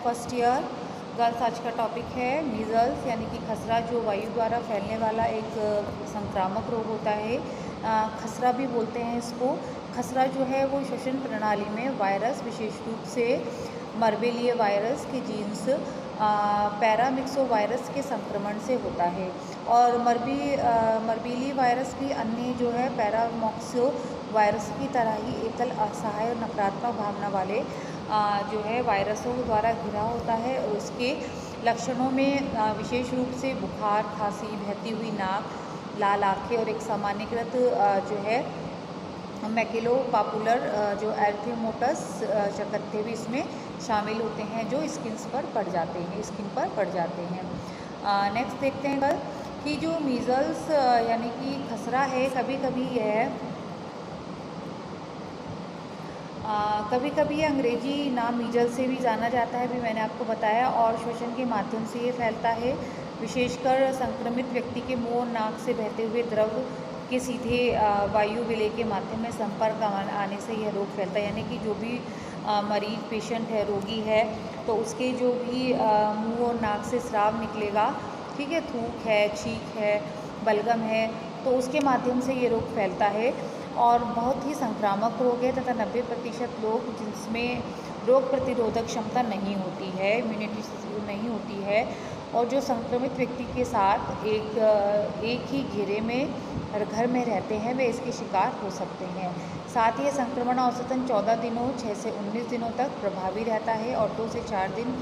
First year girls. आज का topic है मीज़ल्स यानी कि खसरा, जो वायु द्वारा फैलने वाला एक संक्रामक रोग होता है। खसरा भी बोलते हैं इसको। खसरा जो है वो श्वसन प्रणाली में वायरस, विशेष रूप से मर्बेलिया वायरस के जीन्स पैरामिक्सो वायरस के संक्रमण से होता है। और मर्बेलिया वायरस भी अन्य जो है पैरामॉक्सो वायरस की तरह ही एकल, असहाय और नकारात्मक भावना वाले जो है वायरसों द्वारा घिरा होता है। और उसके लक्षणों में विशेष रूप से बुखार, खांसी, बहती हुई नाक, लाल आँखें और एक सामान्यकृत जो है मैक्युलोपापुलर जो एर्थेमोटस चकत्ते भी इसमें शामिल होते हैं, जो स्किन पर पड़ जाते हैं। नेक्स्ट देखते हैं कल कि जो मीज़ल्स यानी कि खसरा है, कभी कभी अंग्रेजी नाम मीज़ल्स से भी जाना जाता है, भी मैंने आपको बताया। और श्वसन के माध्यम से ये फैलता है, विशेषकर संक्रमित व्यक्ति के मुंह और नाक से बहते हुए द्रव के सीधे वायु विलेय के माध्यम में संपर्क आने से यह रोग फैलता है। यानी कि जो भी मरीज, पेशेंट है, रोगी है, तो उसके जो भी मुंह और नाक से स्राव निकलेगा, ठीक है, थूक है, छींक है, बलगम है, तो उसके माध्यम से ये रोग फैलता है। और बहुत ही संक्रामक रोग है तथा 90% लोग जिसमें रोग प्रतिरोधक क्षमता नहीं होती है, इम्यूनिटी नहीं होती है, और जो संक्रमित व्यक्ति के साथ एक ही घेरे में घर में रहते हैं, वे इसके शिकार हो सकते हैं। साथ ही ये संक्रमण औसतन 14 दिनों 6 से 19 दिनों तक प्रभावी रहता है और 2 से 4 दिन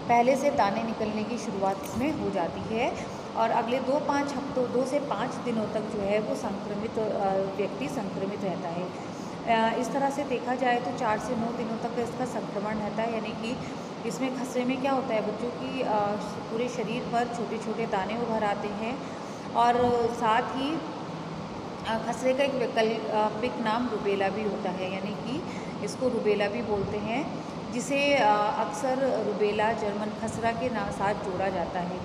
पहले से दाने निकलने की शुरुआत इसमें हो जाती है। और अगले 2 से 5 दिनों तक जो है वो व्यक्ति संक्रमित रहता है। इस तरह से देखा जाए तो 4 से 9 दिनों तक इसका संक्रमण रहता है। यानी कि इसमें खसरे में क्या होता है, बच्चों की पूरे शरीर पर छोटे छोटे दाने उभर आते हैं। और साथ ही खसरे का एक वैकल्पिक नाम रुबेला भी होता है, यानी कि इसको रुबेला भी बोलते हैं, जिसे अक्सर रुबेला जर्मन खसरा के साथ जोड़ा जाता है।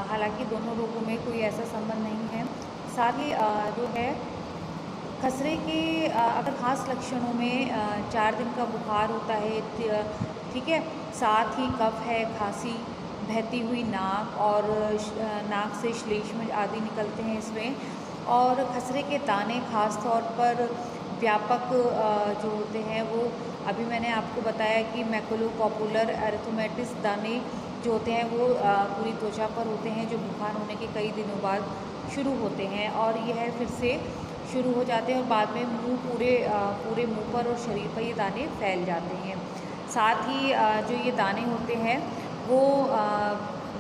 हालांकि दोनों रोगों में कोई ऐसा संबंध नहीं है। साथ ही जो है खसरे के अगर खास लक्षणों में 4 दिन का बुखार होता है, ठीक है, साथ ही कफ है, खांसी, बहती हुई नाक और नाक से श्लेष्म आदि निकलते हैं इसमें। और खसरे के दाने खास तौर पर व्यापक जो होते हैं वो अभी मैंने आपको बताया कि मैक्युलोपापुलर एरिथेमेटिस दाने जो होते हैं वो पूरी त्वचा पर होते हैं, जो बुखार होने के कई दिनों बाद शुरू होते हैं और यह फिर से शुरू हो जाते हैं और बाद में पूरे मुंह पर और शरीर पर ये दाने फैल जाते हैं। साथ ही जो ये दाने होते हैं वो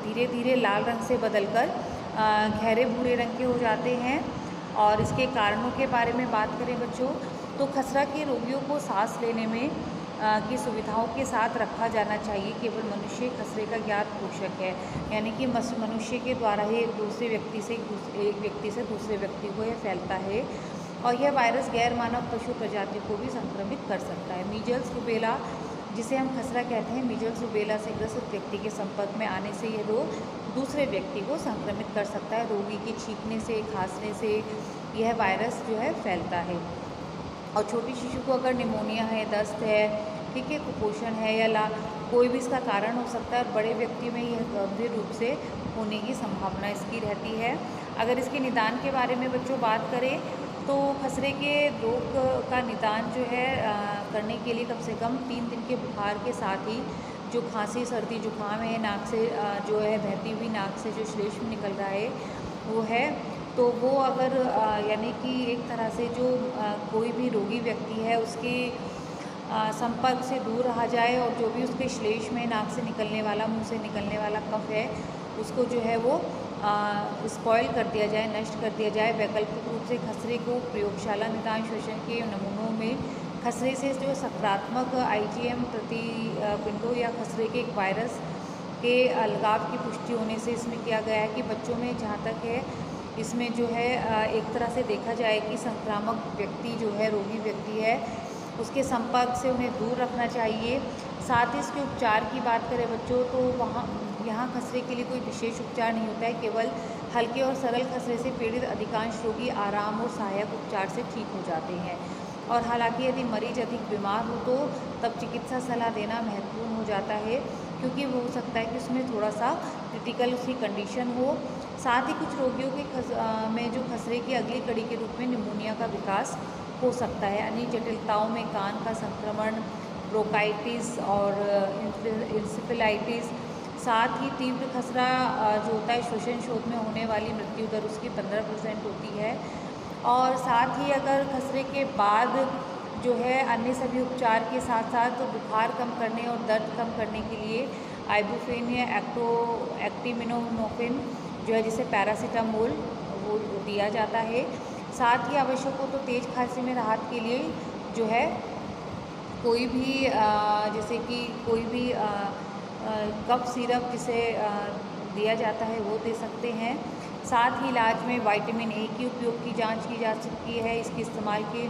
धीरे धीरे लाल रंग से बदलकर गहरे भूरे रंग के हो जाते हैं। और इसके कारणों के बारे में बात करें बच्चों, तो खसरा के रोगियों को सांस लेने में की सुविधाओं के साथ रखा जाना चाहिए। केवल मनुष्य खसरे का ज्ञात पोषक है, यानी कि मनुष्य के द्वारा ही एक व्यक्ति से दूसरे व्यक्ति को यह फैलता है। और यह वायरस गैर मानव पशु प्रजाति को भी संक्रमित कर सकता है। मीजल्स रुबेला, जिसे हम खसरा कहते हैं, मीजल्स रुबेला से ग्रसित व्यक्ति के संपर्क में आने से यह रोग दूसरे व्यक्ति को संक्रमित कर सकता है। रोगी के छींकने से, खांसने से यह वायरस जो है फैलता है। और छोटी शिशु को अगर निमोनिया है, दस्त है, ठीक है, कुपोषण है या कोई भी इसका कारण हो सकता है। और बड़े व्यक्ति में यह गंभीर रूप से होने की संभावना इसकी रहती है। अगर इसके निदान के बारे में बच्चों बात करें तो खसरे के रोग का निदान जो है करने के लिए कम से कम 3 दिन के बुखार के साथ ही जो खांसी, सर्दी, जुकाम है, नाक से जो है बहती हुई नाक से जो श्लेष्म निकल रहा है वो है, तो वो अगर यानी कि एक तरह से जो कोई भी रोगी व्यक्ति है उसके संपर्क से दूर रहा जाए और जो भी उसके श्लेष्म में नाक से निकलने वाला, मुंह से निकलने वाला कफ है उसको जो है वो स्पॉइल कर दिया जाए, नष्ट कर दिया जाए। वैकल्पिक रूप से खसरे को प्रयोगशाला निदान श्वसन के नमूनों में खसरे से जो सकारात्मक IgM प्रतिपिंडों या खसरे के एक वायरस के अलगाव की पुष्टि होने से इसमें किया गया है कि बच्चों में जहाँ तक है इसमें जो है एक तरह से देखा जाए कि संक्रामक व्यक्ति जो है, रोगी व्यक्ति है, उसके संपर्क से उन्हें दूर रखना चाहिए। साथ ही इसके उपचार की बात करें बच्चों तो यहाँ खसरे के लिए कोई विशेष उपचार नहीं होता है। केवल हल्के और सरल खसरे से पीड़ित अधिकांश रोगी आराम और सहायक उपचार से ठीक हो जाते हैं। और हालांकि यदि मरीज अधिक बीमार हो तो तब चिकित्सा सलाह देना महत्वपूर्ण हो जाता है। क्योंकि वो हो सकता है कि उसमें थोड़ा सा क्रिटिकल उसकी कंडीशन हो। साथ ही कुछ रोगियों के में जो खसरे की अगली कड़ी के रूप में निमोनिया का विकास हो सकता है। अन्य जटिलताओं में कान का संक्रमण, ब्रोंकाइटिस और इंसेफेलाइटिस। साथ ही तीव्र खसरा जो होता है श्वसन शोथ में होने वाली मृत्यु दर उसकी 15% होती है। और साथ ही अगर खसरे के बाद जो है अन्य सभी उपचार के साथ साथ तो बुखार कम करने और दर्द कम करने के लिए आइबुप्रोफेन या एक्टामिनोफेन जो है जिसे पैरासीटामोल वो दिया जाता है। साथ ही आवश्यक हो तो तेज़ खांसी में राहत के लिए जो है कोई भी जैसे कि कोई भी कफ सिरप जिसे दिया जाता है वो दे सकते हैं। साथ ही इलाज में विटामिन ए की उपयोग की जांच की जा सकती है। इसके इस्तेमाल के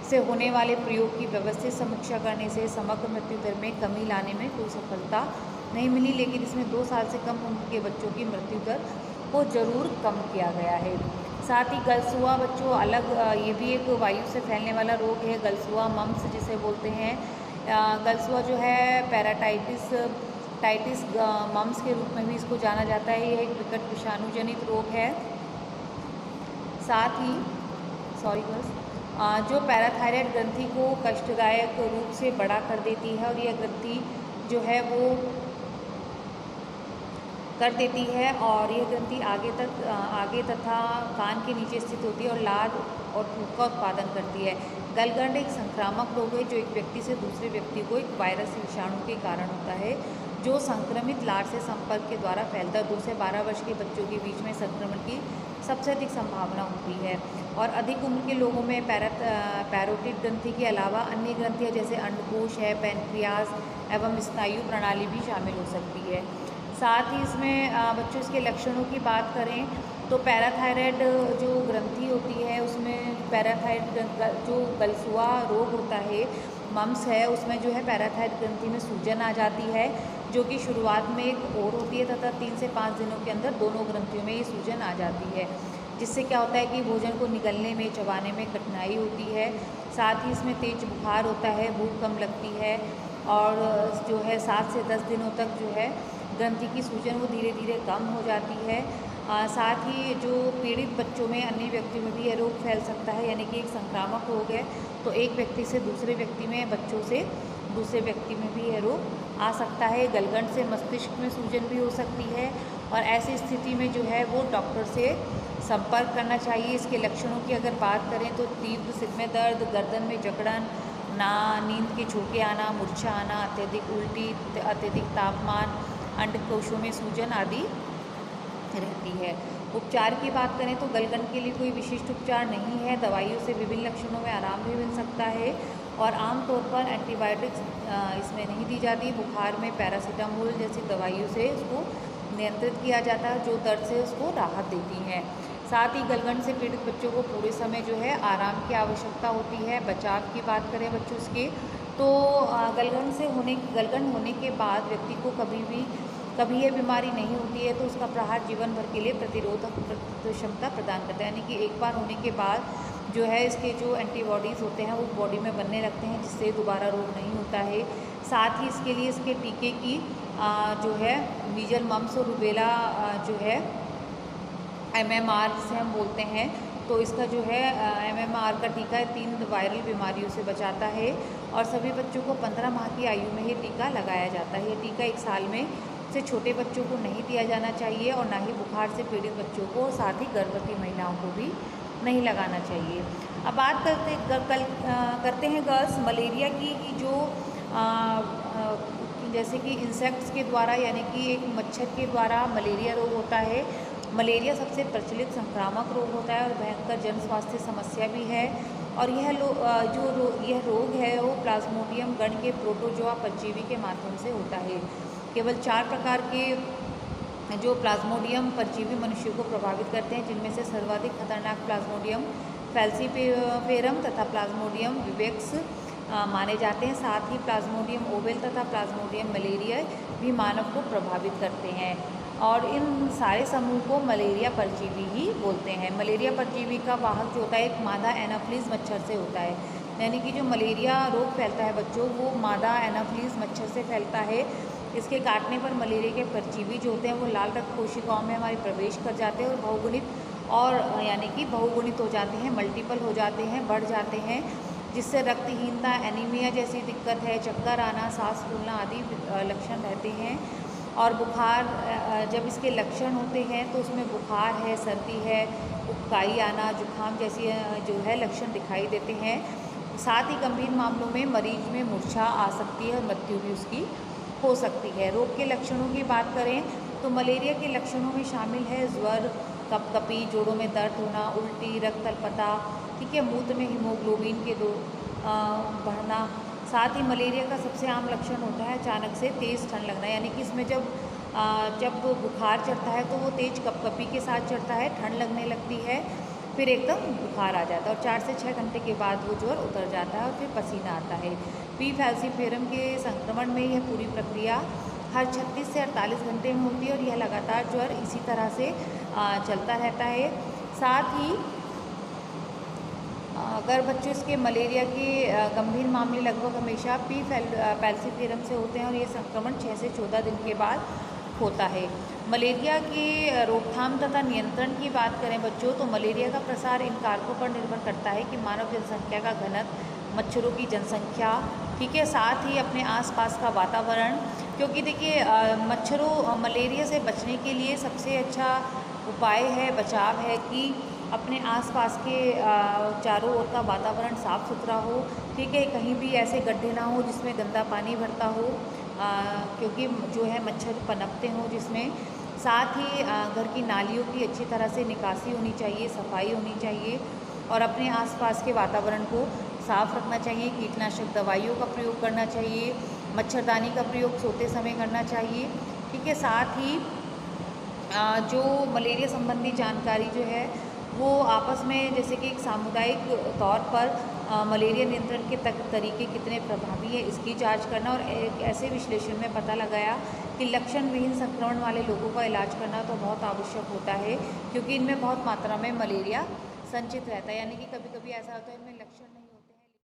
से होने वाले प्रयोग की व्यवस्थित समीक्षा करने से समग्र मृत्यु दर में कमी लाने में कोई सफलता नहीं मिली, लेकिन इसमें 2 साल से कम उम्र के बच्चों की मृत्यु दर को ज़रूर कम किया गया है। साथ ही गलसुआ बच्चों अलग ये भी एक वायु से फैलने वाला रोग है, गलसुआ मम्स जिसे बोलते हैं। गलसुआ जो है टाइटिस मम्स के रूप में भी इसको जाना जाता है। यह एक विकट विषाणुजनित रोग है। साथ ही जो पैराथायराइड ग्रंथि को कष्टदायक रूप से बड़ा कर देती है और यह ग्रंथि जो है वो कर देती है और यह ग्रंथि आगे तथा कान के नीचे स्थित होती है और लार और थूक का उत्पादन करती है। गलगंड एक संक्रामक रोग है जो एक व्यक्ति से दूसरे व्यक्ति को एक वायरस विषाणु के कारण होता है, जो संक्रमित लार से संपर्क के द्वारा फैलता है। 2 से 12 वर्ष के बच्चों के बीच में संक्रमण की सबसे अधिक संभावना होती है और अधिक उम्र के लोगों में पैरोटिड ग्रंथि के अलावा अन्य ग्रंथियाँ जैसे अंडकोश है, पैनक्रियाज एवं स्नायु प्रणाली भी शामिल हो सकती है। साथ ही इसमें बच्चों इसके लक्षणों की बात करें तो पैराथायराइड जो ग्रंथि होती है उसमें पैराथायराइड जो गलसुआ रोग होता है मम्स है उसमें जो है पैराथायराइड ग्रंथि में सूजन आ जाती है, जो कि शुरुआत में एक और होती है तथा 3 से 5 दिनों के अंदर दोनों ग्रंथियों में ये सूजन आ जाती है, जिससे क्या होता है कि भोजन को निगलने में चबाने में कठिनाई होती है। साथ ही इसमें तेज बुखार होता है, भूख कम लगती है और जो है 7 से 10 दिनों तक जो है ग्रंथि की सूजन वो धीरे धीरे कम हो जाती है। साथ ही जो पीड़ित बच्चों में अन्य व्यक्ति में भी यह रोग फैल सकता है, यानी कि एक संक्रामक रोग है तो एक व्यक्ति से दूसरे व्यक्ति में, बच्चों से दूसरे व्यक्ति में भी यह रोग आ सकता है। गलगंड से मस्तिष्क में सूजन भी हो सकती है और ऐसी स्थिति में जो है वो डॉक्टर से संपर्क करना चाहिए। इसके लक्षणों की अगर बात करें तो तीव्र सिर में दर्द, गर्दन में जकड़न, नींद के झोंके आना, मूर्छा आना, अत्यधिक उल्टी, अत्यधिक तापमान, अंडकोशों में सूजन आदि रहती है। उपचार की बात करें तो गलगंड के लिए कोई विशिष्ट उपचार नहीं है। दवाइयों से विभिन्न लक्षणों में आराम भी मिल सकता है और आमतौर पर एंटीबायोटिक्स इसमें नहीं दी जाती। बुखार में पैरासीटामोल जैसी दवाइयों से उसको नियंत्रित किया जाता है जो दर्द से उसको राहत देती हैं। साथ ही गलगंड से पीड़ित बच्चों को पूरे समय जो है आराम की आवश्यकता होती है। बचाव की बात करें बच्चों के तो गलगंड होने के बाद व्यक्ति को कभी यह बीमारी नहीं होती है तो उसका प्रहार जीवन भर के लिए प्रतिरोधक क्षमता प्रदान करता है, यानी कि एक बार होने के बाद जो है इसके जो एंटीबॉडीज़ होते हैं वो बॉडी में बनने लगते हैं जिससे दोबारा रोग नहीं होता है। साथ ही इसके लिए इसके टीके की जो है मीजल, मम्स और रूबेला जो है MMR जिसे हम बोलते हैं तो इसका जो है MMR का टीका 3 वायरल बीमारियों से बचाता है और सभी बच्चों को 15 माह की आयु में ये टीका लगाया जाता है। ये टीका 1 साल में से छोटे बच्चों को नहीं दिया जाना चाहिए और ना ही बुखार से पीड़ित बच्चों को, साथ ही गर्भवती महिलाओं को भी नहीं लगाना चाहिए। अब बात करते हैं गर्ल्स मलेरिया की जो जैसे कि इंसेक्ट्स के द्वारा यानी कि एक मच्छर के द्वारा मलेरिया रोग होता है। मलेरिया सबसे प्रचलित संक्रामक रोग होता है और भयंकर जन स्वास्थ्य समस्या भी है और यह रोग है वो प्लाज्मोडियम गण के प्रोटोजोआ परजीवी के माध्यम से होता है। केवल 4 प्रकार के जो प्लाज्मोडियम परजीवी मनुष्य को प्रभावित करते हैं, जिनमें से सर्वाधिक खतरनाक प्लाज्मोडियम फैल्सीफेरम तथा प्लाज्मोडियम विवेक्स माने जाते हैं। साथ ही प्लाज्मोडियम ओवेल तथा प्लाज्मोडियम मलेरिया भी मानव को प्रभावित करते हैं और इन सारे समूह को मलेरिया परजीवी ही बोलते हैं। मलेरिया परजीवी का वाहक जो होता है एक मादा एनाफिलीज मच्छर से होता है, यानी कि जो मलेरिया रोग फैलता है बच्चों वो मादा एनाफिलीज मच्छर से फैलता है। इसके काटने पर मलेरिया के परजीवी जो होते हैं वो लाल रक्त कोशिकाओं में हमारे प्रवेश कर जाते हैं और यानी कि बहुगुणित हो जाते हैं, मल्टीपल हो जाते हैं, बढ़ जाते हैं, जिससे रक्तहीनता, एनीमिया जैसी दिक्कत है, चक्कर आना, सांस फूलना आदि लक्षण रहते हैं। और बुखार, जब इसके लक्षण होते हैं तो उसमें बुखार है, सर्दी है, उबकाई आना, जुकाम जैसी जो है लक्षण दिखाई देते हैं। साथ ही गंभीर मामलों में मरीज में मूर्छा आ सकती है और मृत्यु भी उसकी हो सकती है। रोग के लक्षणों की बात करें तो मलेरिया के लक्षणों में शामिल है ज्वर, कपकपी, जोड़ों में दर्द होना, उल्टी, रक्त अल्पता, ठीक है, मूत्र में हीमोग्लोबिन के बढ़ना। साथ ही मलेरिया का सबसे आम लक्षण होता है अचानक से तेज़ ठंड लगना, यानी कि इसमें जब बुखार चढ़ता है तो वो तेज़ कपकपी के साथ चढ़ता है, ठंड लगने लगती है, फिर एकदम बुखार आ जाता है और 4 से 6 घंटे के बाद वो ज्वर उतर जाता है और फिर पसीना आता है। पी फैल्सीफेरम के संक्रमण में यह पूरी प्रक्रिया हर 36 से 48 घंटे में होती है और यह लगातार ज्वर इसी तरह से चलता रहता है। साथ ही अगर बच्चों इसके मलेरिया के गंभीर मामले लगभग हमेशा पी फैल्सीफेरम से होते हैं और ये संक्रमण 6 से 14 दिन के बाद होता है। मलेरिया के रोकथाम तथा नियंत्रण की बात करें बच्चों, तो मलेरिया का प्रसार इन कारकों पर निर्भर करता है कि मानव जनसंख्या का घनत्व, मच्छरों की जनसंख्या, ठीक है, साथ ही अपने आसपास का वातावरण। क्योंकि देखिए मलेरिया से बचने के लिए सबसे अच्छा उपाय है, बचाव है कि अपने आसपास के चारों ओर का वातावरण साफ़ सुथरा हो, ठीक है, कहीं भी ऐसे गड्ढे ना हो जिसमें गंदा पानी भरता हो, क्योंकि जो है मच्छर पनपते हों जिसमें। साथ ही घर की नालियों की अच्छी तरह से निकासी होनी चाहिए, सफाई होनी चाहिए और अपने आसपास के वातावरण को साफ़ रखना चाहिए। कीटनाशक दवाइयों का प्रयोग करना चाहिए, मच्छरदानी का प्रयोग सोते समय करना चाहिए, ठीक है। साथ ही जो मलेरिया संबंधी जानकारी जो है वो आपस में, जैसे कि एक सामुदायिक तौर पर मलेरिया नियंत्रण के तरीके कितने प्रभावी है इसकी जांच करना और एक ऐसे विश्लेषण में पता लगाया कि लक्षण विहीन संक्रमण वाले लोगों का इलाज करना तो बहुत आवश्यक होता है, क्योंकि इनमें बहुत मात्रा में मलेरिया संचित रहता है। यानी कि कभी कभी ऐसा होता है इनमें लक्षण नहीं